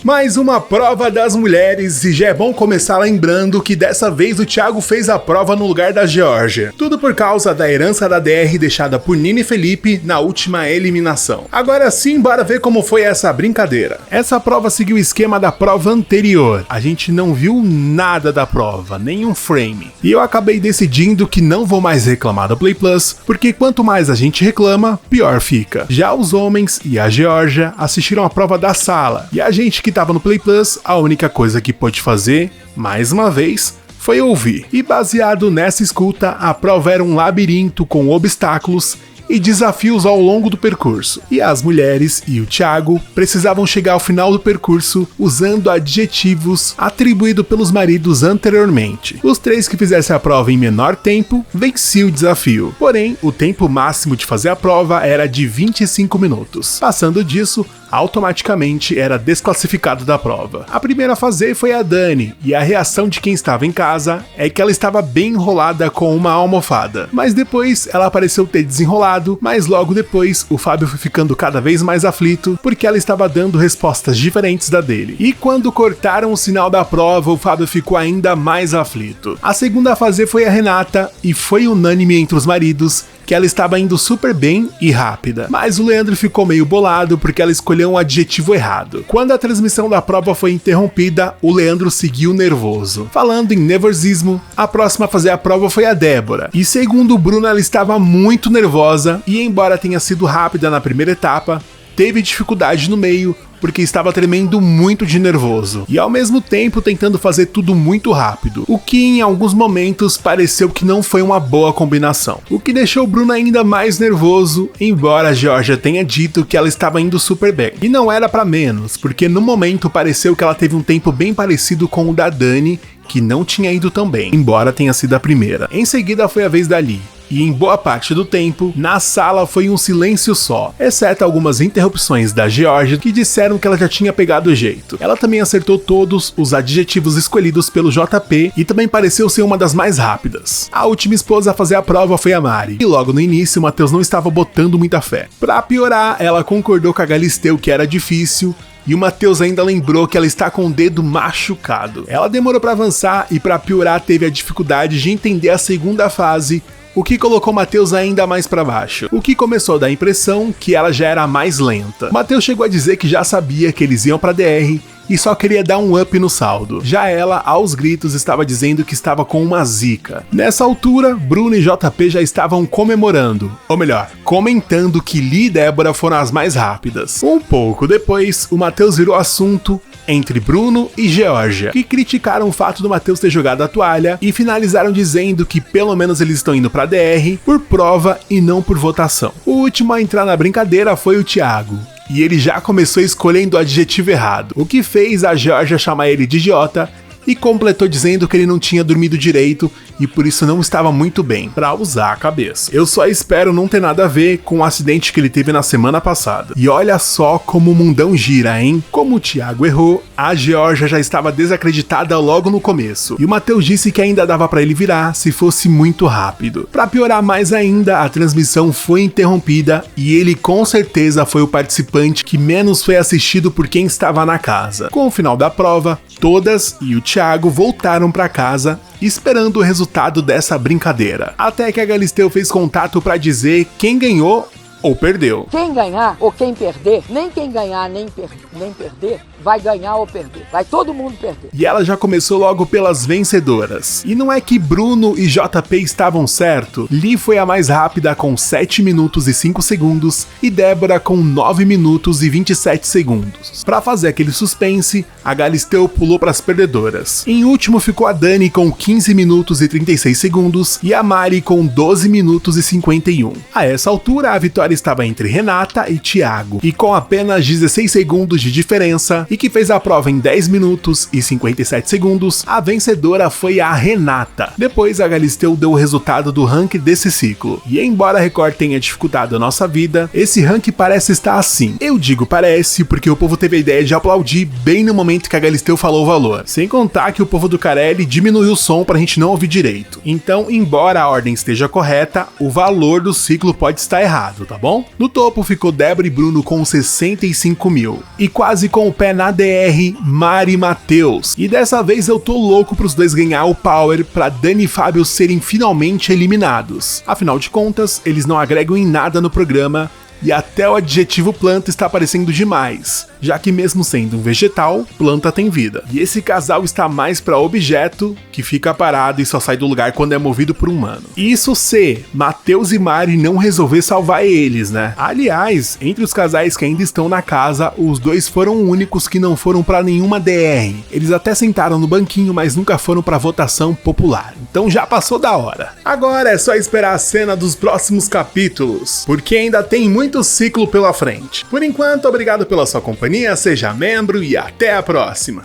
Mais uma prova das mulheres e já é bom começar lembrando que dessa vez o Thiago fez a prova no lugar da Georgia. Tudo por causa da herança da DR deixada por Nina e Felipe na última eliminação. Agora sim, bora ver como foi essa brincadeira. Essa prova seguiu o esquema da prova anterior. A gente não viu nada da prova, nenhum frame. E eu acabei decidindo que não vou mais reclamar do Play Plus, porque quanto mais a gente reclama, pior fica. Já os homens e a Georgia assistiram a prova da sala, e a gente que tava no Play Plus, a única coisa que pôde fazer, mais uma vez, foi ouvir. E baseado nessa escuta, a prova era um labirinto com obstáculos e desafios ao longo do percurso. E as mulheres e o Thiago precisavam chegar ao final do percurso usando adjetivos atribuídos pelos maridos anteriormente. Os três que fizessem a prova em menor tempo venciam o desafio. Porém, o tempo máximo de fazer a prova era de 25 minutos. Passando disso, automaticamente era desclassificado da prova. A primeira a fazer foi a Dani, e a reação de quem estava em casa é que ela estava bem enrolada com uma almofada. Mas depois ela pareceu ter desenrolado, mas logo depois o Fábio foi ficando cada vez mais aflito porque ela estava dando respostas diferentes da dele. E quando cortaram o sinal da prova, o Fábio ficou ainda mais aflito. A segunda a fazer foi a Renata, e foi unânime entre os maridos que ela estava indo super bem e rápida. Mas o Leandro ficou meio bolado porque ela escolheu um adjetivo errado. Quando a transmissão da prova foi interrompida, o Leandro seguiu nervoso. Falando em nervosismo, a próxima a fazer a prova foi a Débora. E segundo o Bruno, ela estava muito nervosa e, embora tenha sido rápida na primeira etapa, teve dificuldade no meio porque estava tremendo muito de nervoso e ao mesmo tempo tentando fazer tudo muito rápido, o que em alguns momentos pareceu que não foi uma boa combinação, o que deixou o Bruno ainda mais nervoso, embora a Georgia tenha dito que ela estava indo super bem. E não era pra menos, porque no momento pareceu que ela teve um tempo bem parecido com o da Dani, que não tinha ido tão bem, embora tenha sido a primeira. Em seguida foi a vez da Lee. E em boa parte do tempo, na sala foi um silêncio só, exceto algumas interrupções da Georgia que disseram que ela já tinha pegado o jeito. Ela também acertou todos os adjetivos escolhidos pelo JP e também pareceu ser uma das mais rápidas. A última esposa a fazer a prova foi a Mari, e logo no início o Matheus não estava botando muita fé. Pra piorar, ela concordou com a Galisteu que era difícil, e o Matheus ainda lembrou que ela está com o dedo machucado. Ela demorou pra avançar e pra piorar teve a dificuldade de entender a segunda fase, o que colocou Matheus ainda mais pra baixo, o que começou a dar a impressão que ela já era mais lenta. Matheus chegou a dizer que já sabia que eles iam pra DR e só queria dar um up no saldo. Já ela, aos gritos, estava dizendo que estava com uma zica. Nessa altura, Bruno e JP já estavam comemorando, ou melhor, comentando que Lee e Débora foram as mais rápidas. Um pouco depois, o Matheus virou assunto entre Bruno e Georgia, que criticaram o fato do Matheus ter jogado a toalha e finalizaram dizendo que pelo menos eles estão indo pra DR por prova e não por votação. O último a entrar na brincadeira foi o Thiago, e ele já começou escolhendo o adjetivo errado, o que fez a Georgia chamar ele de idiota e completou dizendo que ele não tinha dormido direito e por isso não estava muito bem, pra usar a cabeça. Eu só espero não ter nada a ver com o acidente que ele teve na semana passada. E olha só como o mundão gira, hein? Como o Thiago errou, a Georgia já estava desacreditada logo no começo, e o Matheus disse que ainda dava pra ele virar se fosse muito rápido. Pra piorar mais ainda, a transmissão foi interrompida e ele com certeza foi o participante que menos foi assistido por quem estava na casa. Com o final da prova, todas e o Thiago voltaram pra casa esperando o resultado dessa brincadeira. Até que a Galisteu fez contato pra dizer quem ganhou ou perdeu. Quem ganhar ou quem perder, nem quem ganhar nem perder, vai ganhar ou perder. Vai todo mundo perder. E ela já começou logo pelas vencedoras. E não é que Bruno e JP estavam certo. Lee foi a mais rápida com 7 minutos e 5 segundos e Débora com 9 minutos e 27 segundos. Pra fazer aquele suspense, a Galisteu pulou pras perdedoras. Em último ficou a Dani com 15 minutos e 36 segundos e a Mari com 12 minutos e 51. A essa altura, a vitória estava entre Renata e Thiago, e com apenas 16 segundos de diferença, e que fez a prova em 10 minutos e 57 segundos, a vencedora foi a Renata. Depois a Galisteu deu o resultado do ranking desse ciclo, e embora a Record tenha dificultado a nossa vida, esse ranking parece estar assim. Eu digo parece porque o povo teve a ideia de aplaudir bem no momento que a Galisteu falou o valor, sem contar que o povo do Carelli diminuiu o som pra gente não ouvir direito. Então, embora a ordem esteja correta, o valor do ciclo pode estar errado, tá bom? No topo ficou Débora e Bruno com 65 mil, e quase com o pé na na DR, Mari e Matheus. E dessa vez eu tô louco pros dois ganhar o Power pra Dani e Fábio serem finalmente eliminados. Afinal de contas, eles não agregam em nada no programa. E até o adjetivo planta está aparecendo demais, já que mesmo sendo um vegetal, planta tem vida. E esse casal está mais para objeto, que fica parado e só sai do lugar quando é movido por um humano. Isso se Matheus e Mari não resolver salvar eles, né? Aliás, entre os casais que ainda estão na casa, os dois foram únicos que não foram para nenhuma DR. Eles até sentaram no banquinho, mas nunca foram para votação popular. Então já passou da hora. Agora é só esperar a cena dos próximos capítulos, porque ainda tem muito ciclo pela frente. Por enquanto, obrigado pela sua companhia, seja membro e até a próxima!